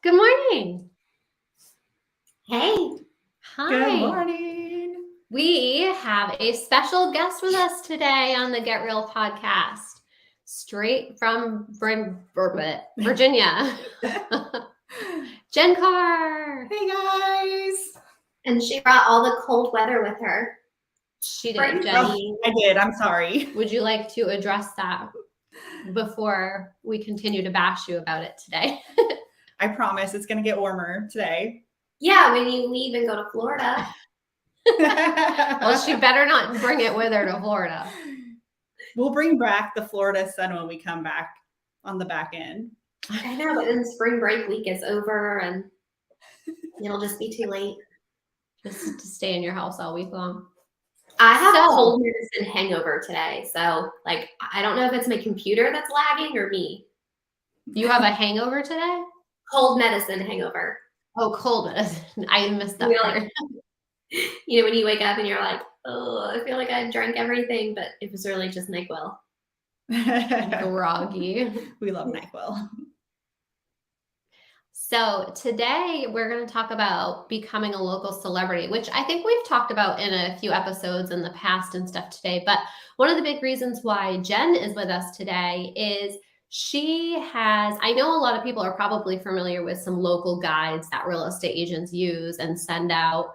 Good morning. Hey. Hi. Good morning. We have a special guest with us today on the Get Real podcast, straight from Virginia. Jen Carr. Hey guys. And she brought all the cold weather with her. She Spring did. Jen, break. I did. I'm sorry. would you like to address that before we continue to bash you about it today? I promise it's going to get warmer today. Yeah, when you leave and go to Florida. Well, she better not bring it with her to Florida. We'll bring back the Florida sun when we come back on the back end. I know, but then spring break week is over and it'll just be too late. Just to stay in your house all week long. I have a So- cold medicine hangover today. So, like, I don't know if it's my computer that's lagging or me. You have a hangover today? Cold medicine hangover. Oh, cold medicine. I missed that Really? part. You know, when you wake up and you're like, oh, I feel like I drank everything, but it was really just NyQuil. Groggy. We love NyQuil. So today we're going to talk about becoming a local celebrity, which I think we've talked about in a few episodes in the past and stuff today. But one of the big reasons why Jen is with us today is I know a lot of people are probably familiar with some local guides that real estate agents use and send out.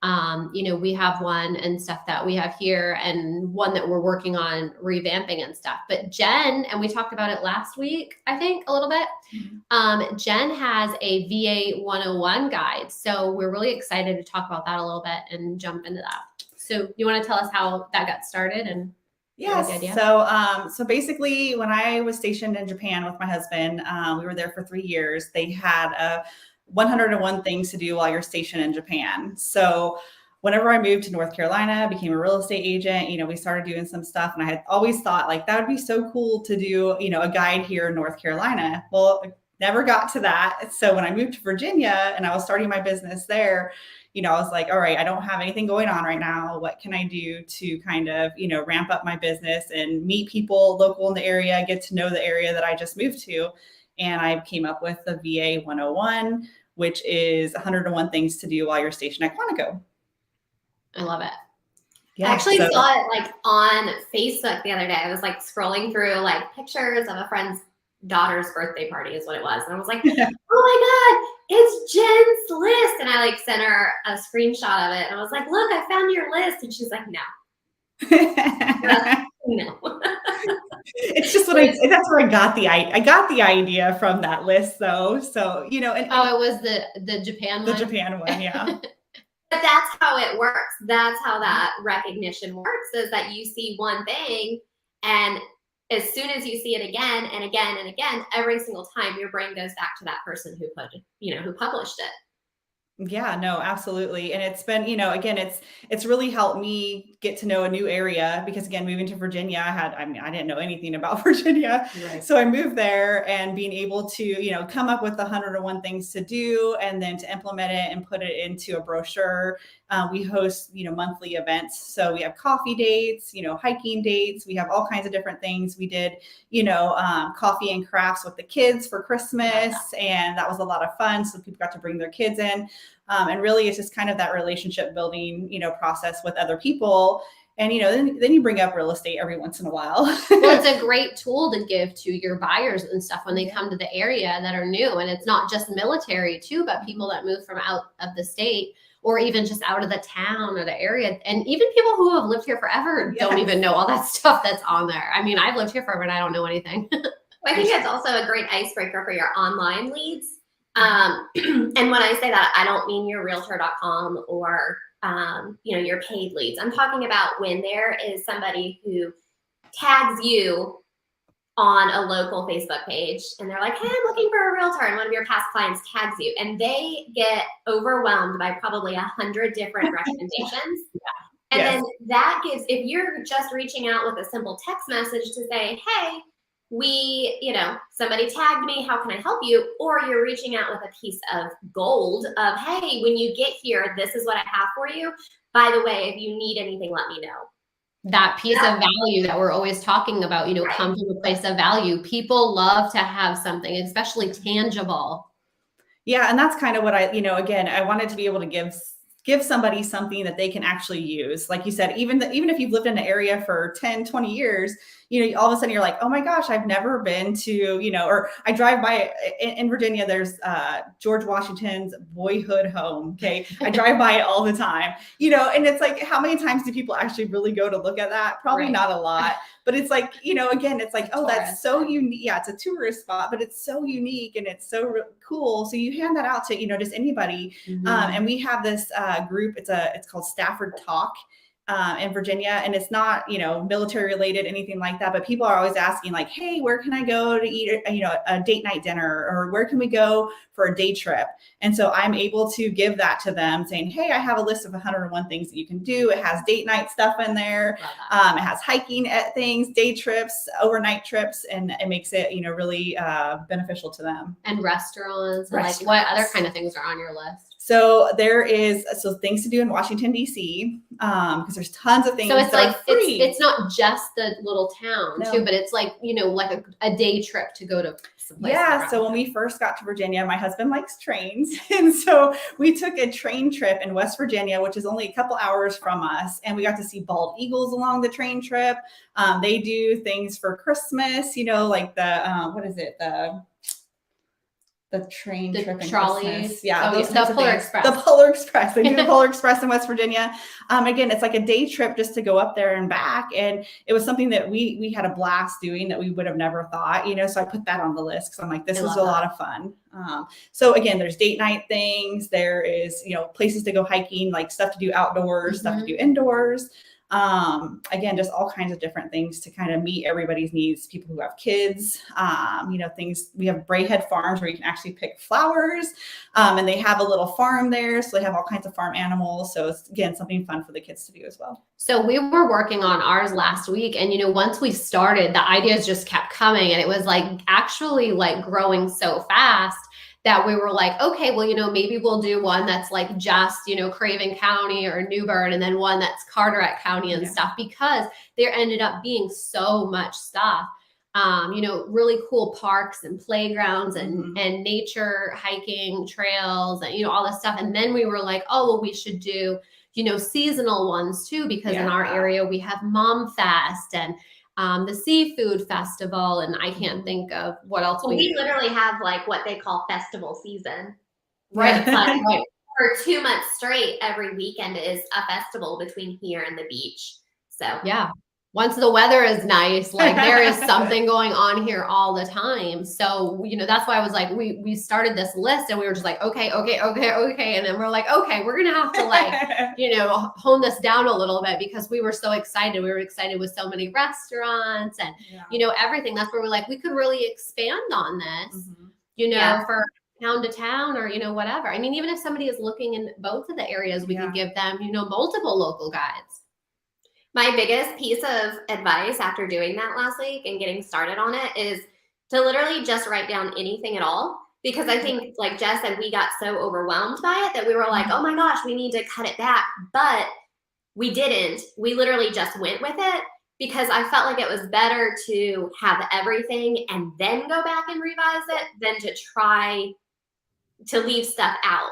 We have one and stuff that we have here and one that we're working on revamping and stuff. But Jen, and we talked about it last week, I think a little bit. Jen has a VA 101 guide. So we're really excited to talk about that a little bit and jump into that. So you want to tell us how that got started and Yes. the idea? So basically, when I was stationed in Japan with my husband, we were there for 3 years. They had 101 things to do while you're stationed in Japan. So whenever I moved to North Carolina, became a real estate agent, we started doing some stuff, and I had always thought like that would be so cool to do, a guide here in North Carolina. Well, I never got to that. So when I moved to Virginia and I was starting my business there, I was like, all right, I don't have anything going on right now. What can I do to kind of, ramp up my business and meet people local in the area, get to know the area that I just moved to? And I came up with the VA 101, which is 101 things to do while you're stationed at Quantico. I love it. Yeah, I actually saw it like on Facebook the other day. I was like scrolling through like pictures of a friend's daughter's birthday party is what it was. And I was like, oh my God, it's Jen's list. And I like sent her a screenshot of it. And I was like, look, I found your list. And she's like, no. No. It's just that's where I got I got the idea from that list though. So, and it was the Japan one? The Japan one, yeah. But that's how it works. That's how that recognition works, is that you see one thing, and as soon as you see it again and again and again, every single time your brain goes back to that person who published it. Yeah, no, absolutely. And it's been, again, it's really helped me get to know a new area because again, moving to Virginia, I didn't know anything about Virginia. Right. So I moved there and being able to, come up with the 101 things to do and then to implement it and put it into a brochure. We host, monthly events. So we have coffee dates, hiking dates. We have all kinds of different things. We did, coffee and crafts with the kids for Christmas. And that was a lot of fun. So people got to bring their kids in. And really it's just kind of that relationship building, process with other people. And, then you bring up real estate every once in a while. Well, it's a great tool to give to your buyers and stuff when they come to the area that are new. And it's not just military too, but people that move from out of the state or even just out of the town or the area. And even people who have lived here forever don't even know all that stuff that's on there. I mean, I've lived here forever and I don't know anything. I think it's also a great icebreaker for your online leads. And when I say that, I don't mean your realtor.com or, your paid leads. I'm talking about when there is somebody who tags you on a local Facebook page and they're like, hey, I'm looking for a realtor. And one of your past clients tags you and they get overwhelmed by probably 100 different recommendations. And then that gives, if you're just reaching out with a simple text message to say, hey, somebody tagged me, how can I help you? Or you're reaching out with a piece of gold of, hey, when you get here, this is what I have for you. By the way, if you need anything, let me know. That piece of value that we're always talking about, come from a place of value. People love to have something, especially tangible. Yeah. And that's kind of what again, I wanted to be able to give somebody something that they can actually use. Like you said, even if you've lived in an area for 10, 20 years, all of a sudden you're like, oh my gosh, I've never been to, or I drive by in Virginia, there's George Washington's boyhood home. Okay. I drive by it all the time, and it's like, how many times do people actually really go to look at that? Probably not a lot, but it's like, again, it's like, oh, that's so unique. Yeah. It's a tourist spot, but it's so unique and it's so cool. So you hand that out to, just anybody. And we have this group, it's called Stafford Talk. In Virginia, and it's not, military related, anything like that. But people are always asking like, hey, where can I go to eat, a date night dinner, or where can we go for a day trip? And so I'm able to give that to them saying, hey, I have a list of 101 things that you can do. It has date night stuff in there. It has hiking at things, day trips, overnight trips, and it makes it, really beneficial to them. And restaurants. Like what other kind of things are on your list? So there is things to do in Washington, D.C. Because there's tons of things. So it's that like, are free. it's not just the little town too, but it's like, like a day trip to go to some place. Yeah. So when we first got to Virginia, my husband likes trains. And so we took a train trip in West Virginia, which is only a couple hours from us. And we got to see bald eagles along the train trip. They do things for Christmas, like the, what is it? The train trip and trolleys. Christmas. Yeah. The Polar Express. The Polar Express. They do the Polar Express in West Virginia. Again, it's like a day trip just to go up there and back. And it was something that we had a blast doing that we would have never thought, so I put that on the list because I'm like, this was a lot of fun. So again, there's date night things. There is, places to go hiking, like stuff to do outdoors, stuff to do indoors. Again, just all kinds of different things to kind of meet everybody's needs. People who have kids, things. We have Brayhead Farms where you can actually pick flowers, and they have a little farm there. So they have all kinds of farm animals. So it's, again, something fun for the kids to do as well. So we were working on ours last week, and, once we started, the ideas just kept coming, and it was like actually like growing so fast that we were like, okay, well, maybe we'll do one that's like just, Craven County or New Bern, and then one that's Carteret County and stuff, because there ended up being so much stuff, really cool parks and playgrounds and nature, hiking trails, and, all this stuff. And then we were like, oh, well, we should do, seasonal ones too, because in our area we have Mom Fest and the seafood festival, and I can't think of what else. We literally have like what they call festival season. Right. Like, for 2 months straight, every weekend is a festival between here and the beach. So yeah, once the weather is nice, like there is something going on here all the time. So, that's why I was like, we started this list and we were just like, okay. And then we're like, okay, we're going to have to like, hone this down a little bit, because we were so excited. We were excited with so many restaurants and, everything. That's where we're like, we could really expand on this, for town to town or, whatever. I mean, even if somebody is looking in both of the areas, we could give them, multiple local guides. My biggest piece of advice after doing that last week and getting started on it is to literally just write down anything at all. Because I think, like Jess said, we got so overwhelmed by it that we were like, oh my gosh, we need to cut it back. But we didn't. We literally just went with it, because I felt like it was better to have everything and then go back and revise it than to try to leave stuff out.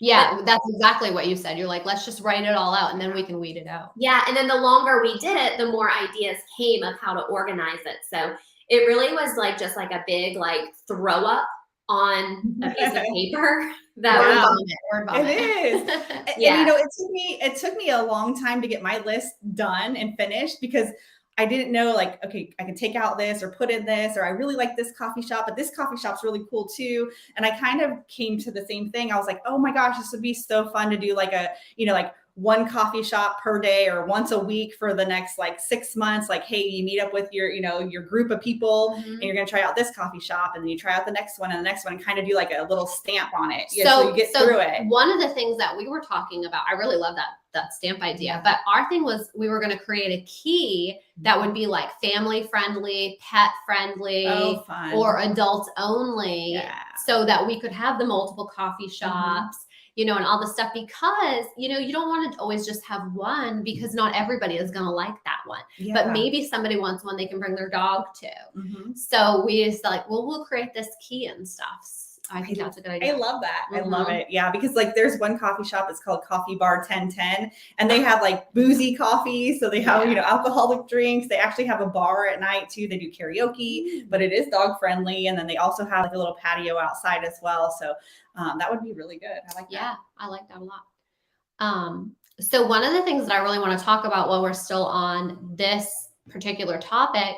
Yeah, that's exactly what you said. You're like, let's just write it all out and then we can weed it out. Yeah, and then the longer we did it, the more ideas came of how to organize it. So it really was like just like a big like throw up on a piece of paper. Word vomit. It is. Yeah. And it took me a long time to get my list done and finished, because I didn't know, like, okay, I can take out this or put in this, or I really like this coffee shop, but this coffee shop's really cool too. And I kind of came to the same thing. I was like, oh my gosh, this would be so fun to do like like one coffee shop per day or once a week for the next like 6 months. Like, hey, you meet up with your, your group of people and you're going to try out this coffee shop, and then you try out the next one and the next one, and kind of do like a little stamp on it. So you get through it. One of the things that we were talking about, I really love that stamp idea, but our thing was we were going to create a key that would be like family friendly, pet friendly, or adults only, so that we could have the multiple coffee shops, and all this stuff, because, you don't want to always just have one, because not everybody is going to like that one, but maybe somebody wants one they can bring their dog to. So we just like, well, we'll create this key and stuff. I think that's a good I idea. love that. I love Mhm. it. Yeah, because like there's one coffee shop, it's called Coffee Bar 1010, and they have like boozy coffee. So they have, alcoholic drinks. They actually have a bar at night too. They do karaoke, but it is dog friendly. And then they also have like a little patio outside as well. So that would be really good. I like that. Yeah, I like that a lot. So one of the things that I really want to talk about while we're still on this particular topic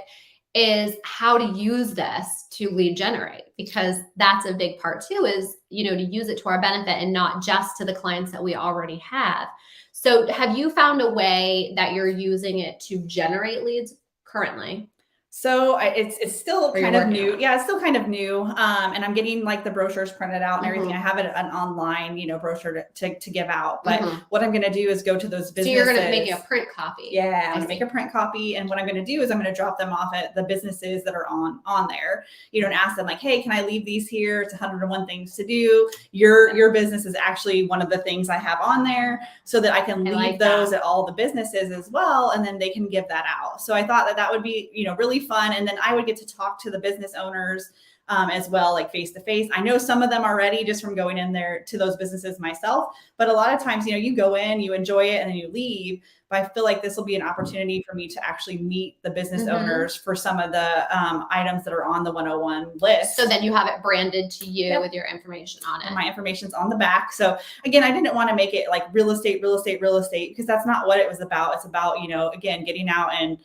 is how to use this to lead generate, because that's a big part too, is, to use it to our benefit and not just to the clients that we already have. So have you found a way that you're using it to generate leads currently? So it's still Or you're kind of working new. on it? Yeah, it's still kind of new. And I'm getting like the brochures printed out and everything. Mhm. I have an online, brochure to give out. But Mhm. what I'm going to do is go to those businesses. So you're going to make a print copy. Yeah, I'm I gonna make a print copy, and what I'm gonna do is I'm gonna drop them off at the businesses that are on there, and ask them like, hey, can I leave these here? It's 101 things to do. Your business is actually one of the things I have on there, so that I can leave like those that. at all the businesses as well, and then they can give that out. So I thought that would be really fun, and then I would get to talk to the business owners as well, like face to face. I know some of them already just from going in there to those businesses myself, but a lot of times, you go in, you enjoy it, and then you leave. But I feel like this will be an opportunity for me to actually meet the business owners for some of the items that are on the 101 list. So then you have it branded to you Yep. with your information on it. And my information's on the back. So again, I didn't want to make it like real estate, because that's not what it was about. It's about, again, getting out and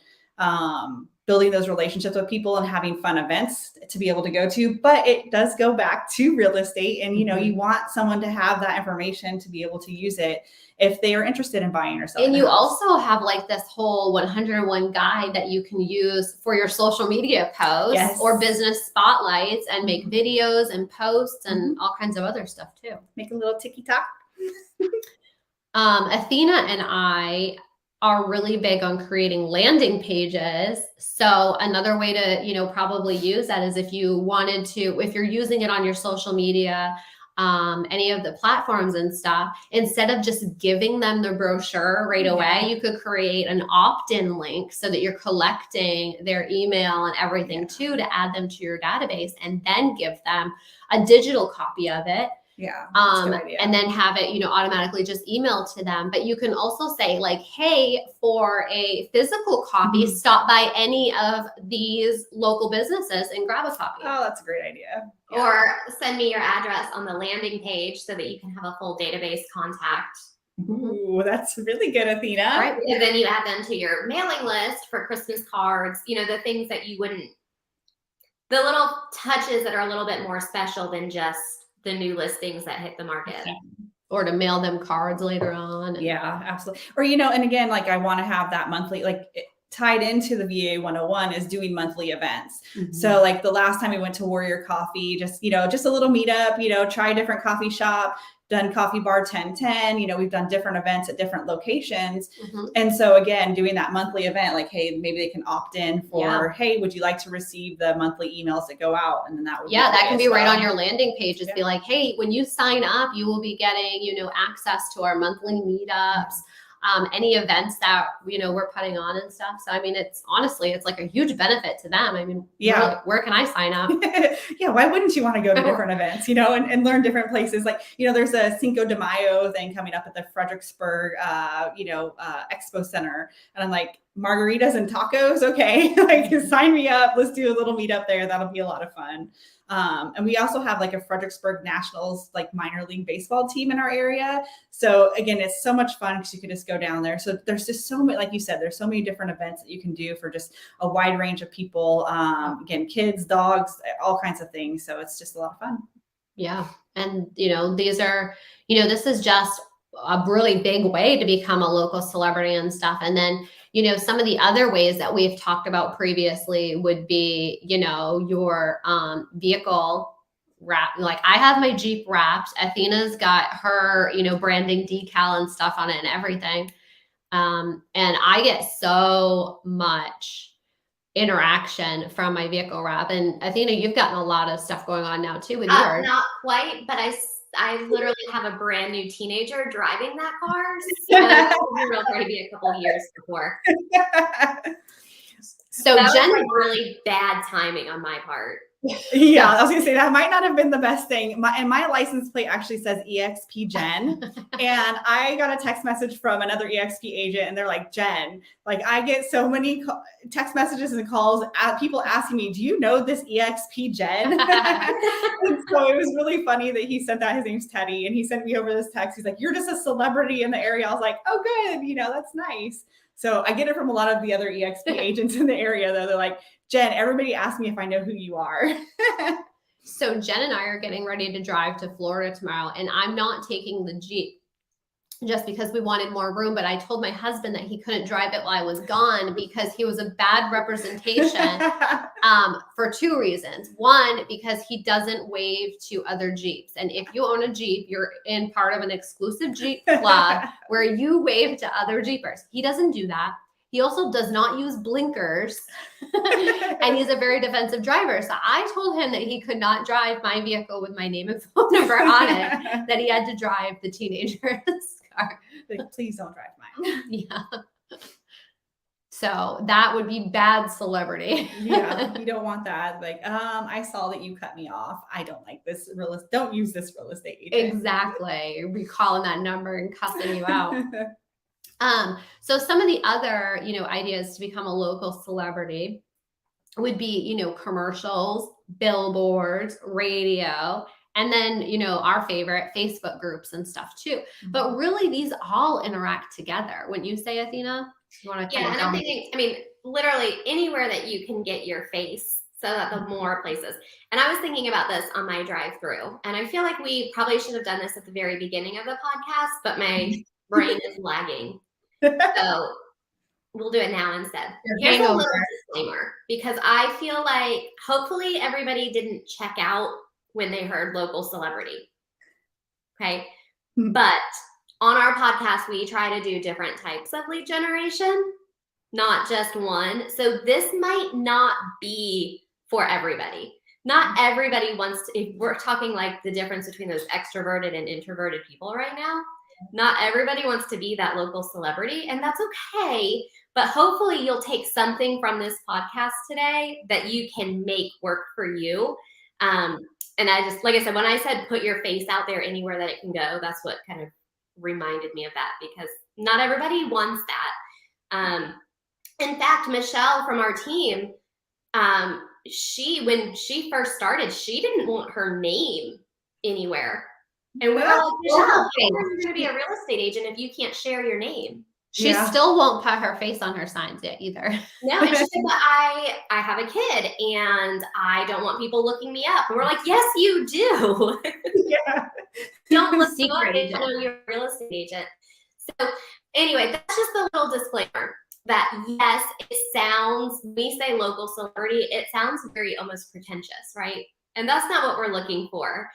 building those relationships with people and having fun events to be able to go to. But it does go back to real estate. And, you want someone to have that information to be able to use it if they are interested in buying or selling. And you a house. also have like this whole 101 guide that you can use for your social media posts Yes. or business spotlights and make videos and posts and all kinds of other stuff too. Make a little ticky-tock. Athena and I are really big on creating landing pages. So another way to, probably use that is if you wanted to, if you're using it on your social media, any of the platforms and stuff, instead of just giving them the brochure right away, you could create an opt-in link so that you're collecting their email and everything too, to add them to your database, and then give them a digital copy of it. Yeah. That's a good idea. And then have it, automatically just email to them. But you can also say like, hey, for a physical copy, stop by any of these local businesses and grab a copy. Oh, that's a great idea. Yeah. Or send me your address on the landing page so that you can have a full database contact. Ooh, that's really good, Athena. Right. And then you add them to your mailing list for Christmas cards, the things that you wouldn't, the little touches that are a little bit more special than just the new listings that hit the market. Or to mail them cards later on. Yeah, absolutely. Or, and again, like I want to have that monthly, like tied into the VA 101 is doing monthly events. So like the last time we went to Warrior Coffee, just a little meetup, try a different coffee shop, done Coffee Bar 1010, we've done different events at different locations. And so again, doing that monthly event, like, hey, maybe they can opt in for, hey, would you like to receive the monthly emails that go out? And then that would that can be right on your your landing page. Just be like, hey, when you sign up, you will be getting, access to our monthly meetups. Any events that we're putting on and stuff. So I mean, it's like a huge benefit to them. I mean, where can I sign up? Yeah, why wouldn't you want to go to different events, and learn different places? Like, there's a Cinco de Mayo thing coming up at the Fredericksburg, Expo Center, and I'm like, margaritas and tacos, okay, like sign me up. Let's do a little meetup there. That'll be a lot of fun. And we also have like a Fredericksburg Nationals, like minor league baseball team in our area. So again, it's so much fun because you can just go down there. So there's just so many, like you said, there's so many different events that you can do for just a wide range of people. Again, kids, dogs, all kinds of things. So it's just a lot of fun. Yeah. And, these are, this is just a really big way to become a local celebrity and stuff. And then, some of the other ways that we've talked about previously would be, your vehicle wrap. Like I have my Jeep wrapped. Athena's got her, branding decal and stuff on it and everything. And I get so much interaction from my vehicle wrap. And Athena, you've gotten a lot of stuff going on now too with yours. Not quite, but I literally have a brand new teenager driving that car. So it was real maybe a couple years before. So that Jen, was like really bad timing on my part. Yeah, I was gonna say that might not have been the best thing. My license plate actually says EXP Jen, and I got a text message from another EXP agent, and they're like, Jen, like I get so many text messages and calls, people asking me, do you know this EXP Jen? And so it was really funny that he sent that. His name's Teddy, and he sent me over this text. He's like, you're just a celebrity in the area. I was like, oh, good, that's nice. So I get it from a lot of the other EXP agents in the area, though. They're like, Jen, everybody asks me if I know who you are. So Jen and I are getting ready to drive to Florida tomorrow, and I'm not taking the Jeep just because we wanted more room. But I told my husband that he couldn't drive it while I was gone because he was a bad representation for two reasons. One, because he doesn't wave to other Jeeps. And if you own a Jeep, you're in part of an exclusive Jeep club where you wave to other Jeepers. He doesn't do that. He also does not use blinkers, and he's a very defensive driver. So I told him that he could not drive my vehicle with my name and phone number on it, that he had to drive the teenager's car. Like, please don't drive mine. Yeah. So that would be bad celebrity. Yeah, you don't want that. Like, I saw that you cut me off. I don't like this don't use this real estate agent. Exactly. Recalling that number and cussing you out. So some of the other, ideas to become a local celebrity would be, commercials, billboards, radio, and then, our favorite Facebook groups and stuff too. Mm-hmm. But really these all interact together. Wouldn't you say, Athena? You want to Yeah, and I'm thinking, literally anywhere that you can get your face, so that the more places. And I was thinking about this on my drive through, and I feel like we probably should have done this at the very beginning of the podcast, but my brain is lagging. So we'll do it now instead. Here's a little disclaimer, because I feel like hopefully everybody didn't check out when they heard local celebrity. Okay. But on our podcast, we try to do different types of lead generation, not just one. So this might not be for everybody. Not everybody wants to, if we're talking like the difference between those extroverted and introverted people right now, not everybody wants to be that local celebrity, and that's okay. But hopefully you'll take something from this podcast today that you can make work for you. And I just, like I said, when I said put your face out there anywhere that it can go, that's what kind of reminded me of that, because not everybody wants that. In fact, Michelle from our team, when she first started, she didn't want her name anywhere. And we were like, Michelle, how are you going to be a real estate agent if you can't share your name? She still won't put her face on her signs yet either. No, and she said, but I have a kid and I don't want people looking me up. And we're like, yes, you do. Yeah. Don't look secret agent when you're a real estate agent. So anyway, that's just a little disclaimer that yes, it sounds, when we say local celebrity, it sounds very almost pretentious, right? And that's not what we're looking for.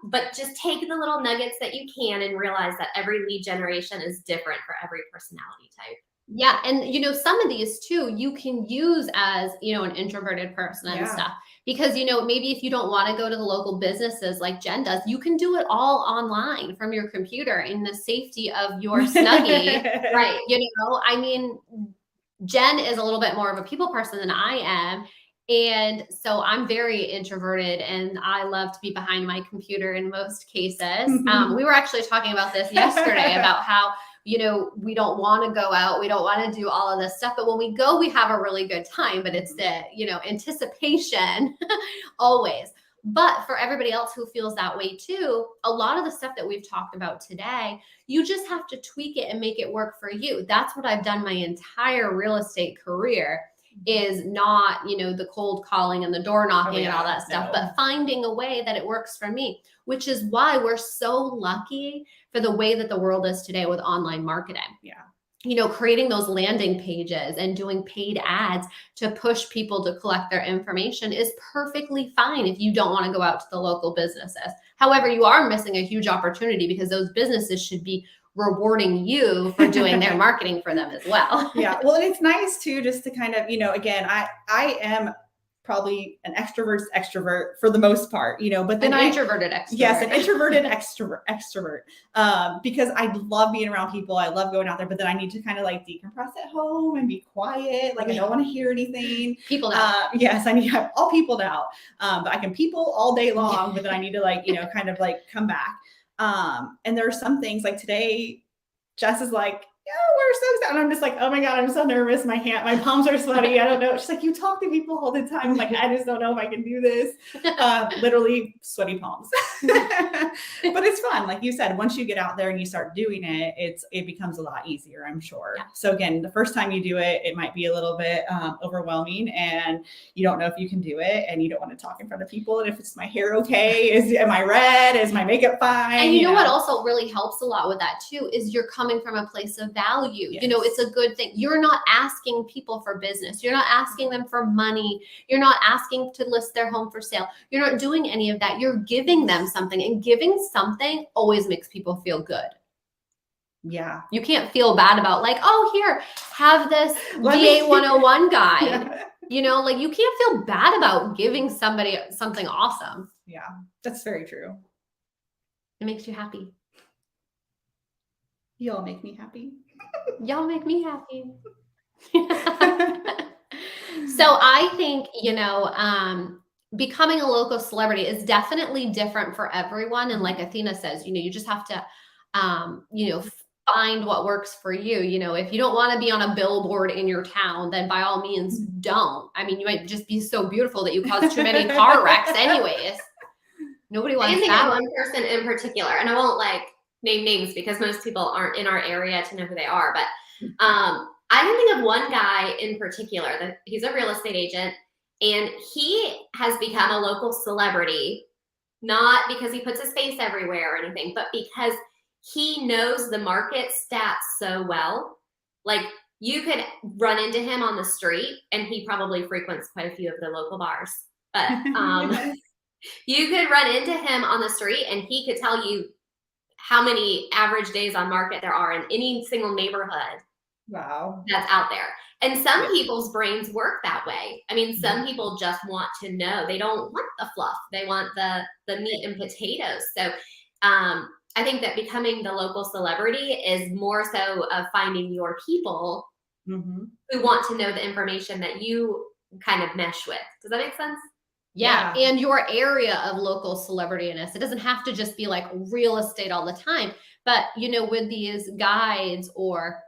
But just take the little nuggets that you can and realize that every lead generation is different for every personality type. Yeah. And, some of these too, you can use as, an introverted person and stuff, because, maybe if you don't want to go to the local businesses like Jen does, you can do it all online from your computer in the safety of your Snuggie. Right. Jen is a little bit more of a people person than I am. And so I'm very introverted and I love to be behind my computer in most cases. We were actually talking about this yesterday about how, we don't want to go out. We don't want to do all of this stuff. But when we go, we have a really good time. But it's the, anticipation always. But for everybody else who feels that way too, a lot of the stuff that we've talked about today, you just have to tweak it and make it work for you. That's what I've done my entire real estate career. Is not, the cold calling and the door knocking and all that stuff, but finding a way that it works for me, which is why we're so lucky for the way that the world is today with online marketing. Yeah. Creating those landing pages and doing paid ads to push people to collect their information is perfectly fine if you don't want to go out to the local businesses. However, you are missing a huge opportunity because those businesses should be rewarding you for doing their marketing for them as well. Yeah. Well, and it's nice too, just to kind of, again, I am probably an extrovert's extrovert for the most part, but then An introverted extrovert. Yes, an introverted extrovert. Because I love being around people. I love going out there, but then I need to kind of like decompress at home and be quiet. Like I don't want to hear anything. People out. Yes, I need to have all peopled out. But I can people all day long, but then I need to like, kind of like come back. And there are some things like today, Jess is like, yeah, we're so excited. And I'm just like, oh my God, I'm so nervous. My palms are sweaty. I don't know. She's like, you talk to people all the time. I'm like, I just don't know if I can do this. Literally sweaty palms. But it's fun. Like you said, once you get out there and you start doing it, it becomes a lot easier, I'm sure. Yeah. So again, the first time you do it, it might be a little bit overwhelming and you don't know if you can do it and you don't want to talk in front of people. And if it's my hair okay, am I red? Is my makeup fine? And you know what also really helps a lot with that too, is you're coming from a place of value. Yes. It's a good thing. You're not asking people for business. You're not asking them for money. You're not asking to list their home for sale. You're not doing any of that. You're giving them something, and giving something always makes people feel good. Yeah. You can't feel bad about like, oh, here, have this V8 101 guide. Yeah. Like you can't feel bad about giving somebody something awesome. Yeah, that's very true. It makes you happy. You all make me happy. Y'all make me happy. So I think, becoming a local celebrity is definitely different for everyone. And like Athena says, you just have to, find what works for you. If you don't want to be on a billboard in your town, then by all means don't. I mean, you might just be so beautiful that you cause too many car wrecks anyways. Nobody I wants can think of that. one person in particular, and I won't like name names because most people aren't in our area to know who they are, but I can think of one guy in particular that he's a real estate agent, and he has become a local celebrity, not because he puts his face everywhere or anything, but because he knows the market stats so well. Like you could run into him on the street, and he probably frequents quite a few of the local bars, but you could run into him on the street and he could tell you how many average days on market there are in any single neighborhood. Wow. That's out there. And some people's brains work that way. I mean, some people just want to know. They don't want the fluff. They want the meat and potatoes. So I think that becoming the local celebrity is more so of finding your people who want to know the information that you kind of mesh with. Does that make sense? Yeah. And your area of local celebrityness. It doesn't have to just be like real estate all the time, but with these guides or,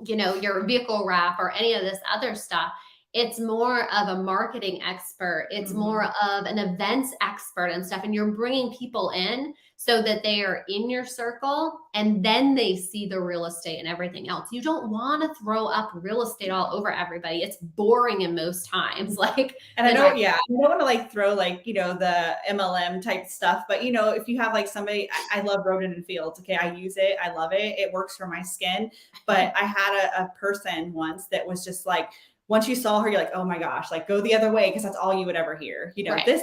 your vehicle wrap or any of this other stuff, it's more of a marketing expert. It's more of an events expert and stuff. And you're bringing people in so that they are in your circle and then they see the real estate and everything else. You don't want to throw up real estate all over everybody. It's boring in most times. And I don't want to like throw like, the MLM type stuff, but if you have like somebody, I love Roden and Fields. Okay. I use it. I love it. It works for my skin. But I had a person once that was just like, once you saw her, you're like, oh my gosh, like go the other way. Cause that's all you would ever hear, right. This,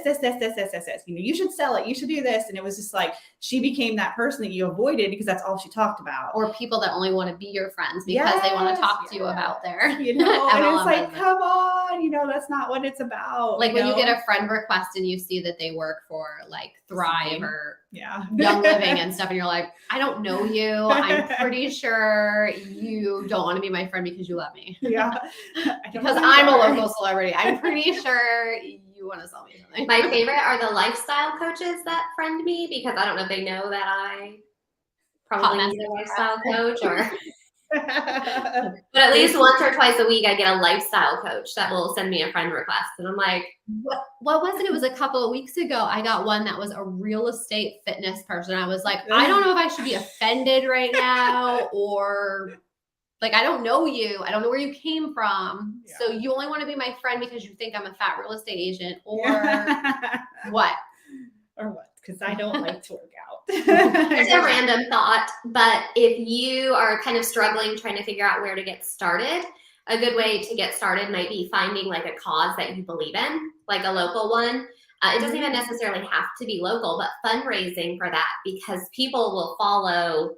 you should sell it. You should do this. And it was just like, she became that person that you avoided because that's all she talked about. Or people that only want to be your friends because they want to talk to you about their, and it's like, come on, that's not what it's about. Like when you get a friend request and you see that they work for like Thrive or Young Living and stuff. And you're like, I don't know you. I'm pretty sure you don't want to be my friend because you love me. Yeah. Because I'm a local celebrity. I'm pretty sure you want to sell me something. My favorite are the lifestyle coaches that friend me because I don't know if they know that I probably need a lifestyle coach or but at least once or twice a week I get a lifestyle coach that will send me a friend request. And I'm like, what was it? It was a couple of weeks ago. I got one that was a real estate fitness person. I was like, I don't know if I should be offended right now or like, I don't know you. I don't know where you came from. Yeah. So you only want to be my friend because you think I'm a fat real estate agent or what? Or what? Because I don't like to work out. It's a random thought, but if you are kind of struggling trying to figure out where to get started, a good way to get started might be finding like a cause that you believe in, like a local one. It doesn't even necessarily have to be local, but fundraising for that because people will follow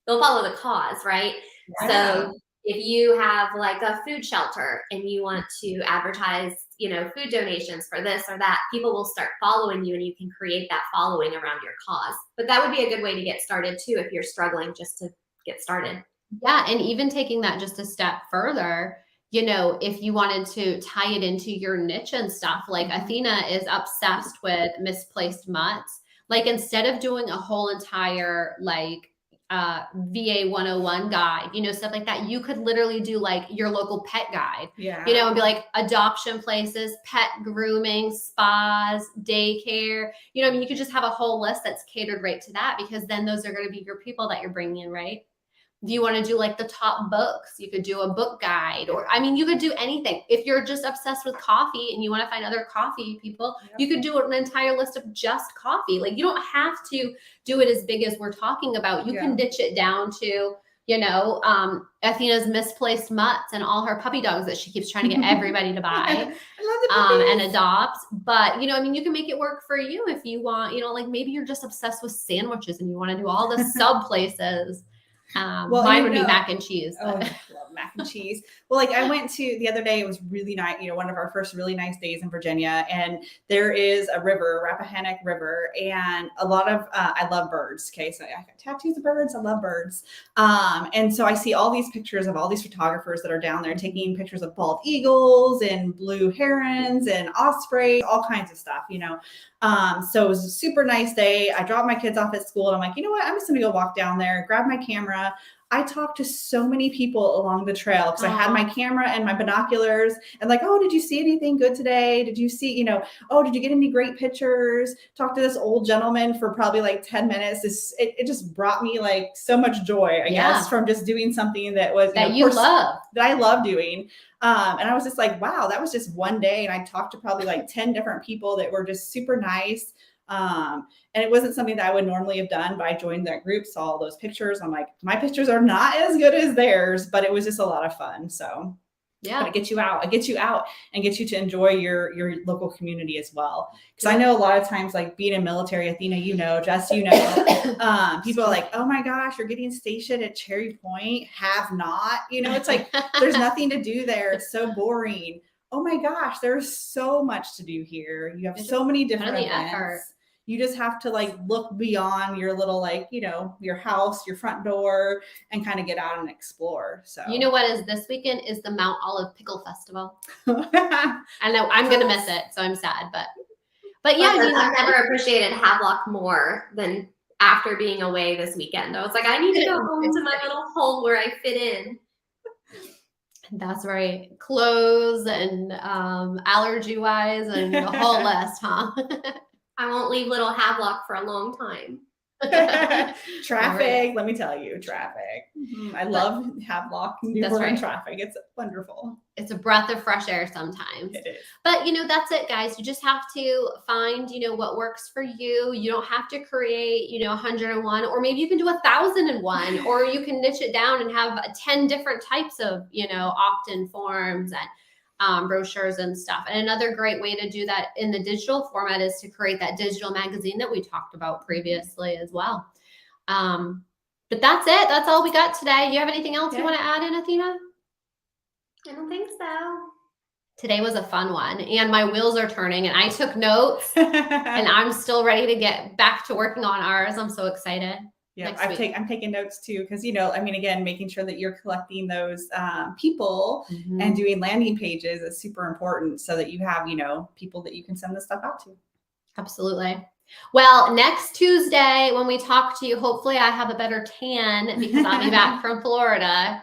the cause, right? Yeah. So If you have like a food shelter and you want to advertise, food donations for this or that, people will start following you and you can create that following around your cause. But that would be a good way to get started too if you're struggling just to get started. Yeah, and even taking that just a step further, if you wanted to tie it into your niche and stuff, like Athena is obsessed with misplaced mutts. Like instead of doing a whole entire like VA 101 guide, stuff like that, you could literally do like your local pet guide, and be like adoption places, pet grooming, spas, daycare, you could just have a whole list that's catered right to that, because then those are going to be your people that you're bringing in, right? If you want to do like the top books, you could do a book guide, or you could do anything. If you're just obsessed with coffee and you want to find other coffee people, you could do an entire list of just coffee. Like you don't have to do it as big as we're talking about. You can ditch it down to, Athena's misplaced mutts and all her puppy dogs that she keeps trying to get everybody to buy and adopt. But, you can make it work for you if you want, like maybe you're just obsessed with sandwiches and you want to do all the sub places. Mine would be mac and cheese. Oh, I love mac and cheese. Well, like I went to the other day, it was really nice, one of our first really nice days in Virginia. And there is a river, Rappahannock River, and a lot of, I love birds. Okay. So I got tattoos of birds. I love birds. And so I see all these pictures of all these photographers that are down there taking pictures of bald eagles and blue herons and ospreys, all kinds of stuff, So it was a super nice day. I dropped my kids off at school and I'm like, you know what? I'm just going to go walk down there, grab my camera. I talked to so many people along the trail because I had my camera and my binoculars and like, oh, did you see anything good today? Did you see, oh, did you get any great pictures? Talked to this old gentleman for probably like 10 minutes. It just brought me like so much joy, I guess, from just doing something that was that that I love doing. And I was just like, wow, that was just one day. And I talked to probably like 10 different people that were just super nice. And it wasn't something that I would normally have done, but I joined that group, saw all those pictures. I'm like, my pictures are not as good as theirs, but it was just a lot of fun. So but it gets you out. It gets you out and gets you to enjoy your local community as well. Because I know a lot of times, like being in military, Athena, Jess, people are like, oh my gosh, you're getting stationed at Cherry Point. Have not, it's like, there's nothing to do there. It's so boring. Oh my gosh, there's so much to do here. You have so many different events. You just have to like look beyond your little, like, your house, your front door, and kind of get out and explore. So what is this weekend is the Mount Olive Pickle Festival. I know I'm going to miss it. So I'm sad, but yeah. I've never appreciated Havelock more than after being away this weekend. I was like, I need to go home to my little hole where I fit in. That's right. Clothes and allergy wise and the whole list, huh? I won't leave little Havelock for a long time. Traffic, let me tell you, traffic. I love Havelock, Newborn traffic. It's wonderful. It's a breath of fresh air sometimes. It is. But, that's it, guys. You just have to find, what works for you. You don't have to create, 101, or maybe you can do 1,001, or you can niche it down and have 10 different types of, opt-in forms and brochures and stuff. And another great way to do that in the digital format is to create that digital magazine that we talked about previously as well. But that's it. That's all we got today. Do you have anything else you want to add in, Athena? I don't think so. Today was a fun one, and my wheels are turning, and I took notes, and I'm still ready to get back to working on ours. I'm so excited. Yeah, I'm taking notes too, because, again, making sure that you're collecting those people and doing landing pages is super important so that you have, people that you can send this stuff out to. Absolutely. Well, next Tuesday when we talk to you, hopefully I have a better tan because I'll be back from Florida.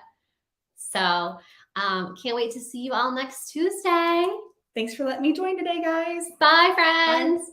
So can't wait to see you all next Tuesday. Thanks for letting me join today, guys. Bye, friends. Bye.